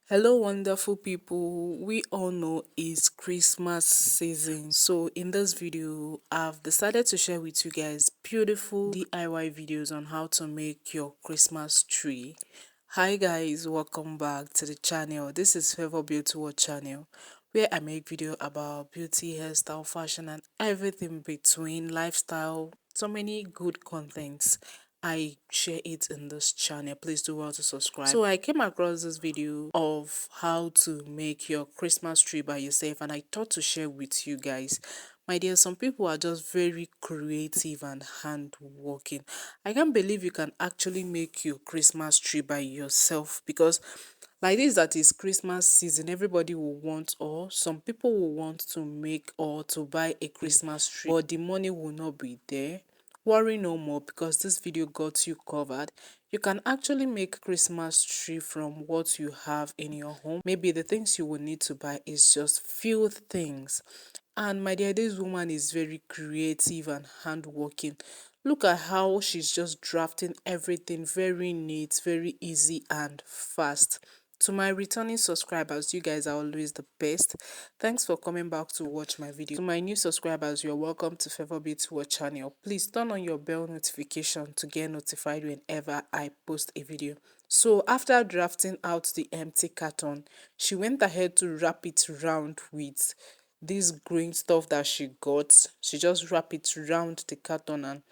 Hello, wonderful people. We all know it's Christmas season. So, in this video, I've decided to share with you guys beautiful DIY videos on how to make your Christmas tree. Hi, guys, welcome back to the channel. This is Favor Beauty World channel, where I make video about beauty, hairstyle, fashion, and everything between lifestyle. So many good contents. I share it in this channel. Please do well to subscribe. So I came across this video of how to make your Christmas tree by yourself, and I thought to share with you guys. My dear, some people are just very creative and hardworking. I can't believe you can actually make your Christmas tree by yourself, because like this, that is Christmas season, everybody will want, or some people will want to make or to buy a Christmas tree, but the money will not be there. Worry no more, because this video got you covered. You can actually make Christmas tree from what you have in your home. Maybe the things you will need to buy is just few things. And my dear, this woman is very creative and hardworking. Look at how she's just drafting everything very neat, very easy and fast. To my returning subscribers, you guys are always the best. Thanks for coming back to watch my video. To my new subscribers, you're welcome to Favor Beauty World channel. Please turn on your bell notification to get notified whenever I post a video. So after drafting out the empty carton, she went ahead to wrap it round with this green stuff that she got. She just wrap it around the carton, and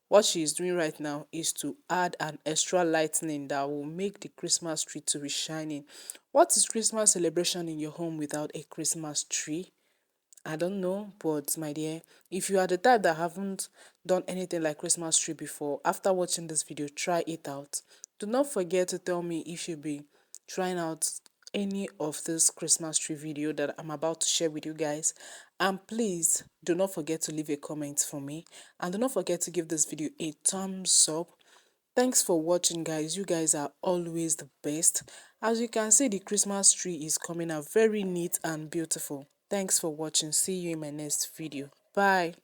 what she is doing right now is to add an extra lightning that will make the Christmas tree to be shining. What is Christmas celebration in your home without a Christmas tree? I don't know, but my dear, if you are the type that haven't done anything like Christmas tree before, after watching this video, try it out. Do not forget to tell me if you'll be trying out any of this Christmas tree video that I'm about to share with you guys. And please do not forget to leave a comment for me. And do not forget to give this video a thumbs up. Thanks for watching, guys. You guys are always the best. As you can see, the Christmas tree is coming out very neat and beautiful. Thanks for watching. See you in my next video. Bye.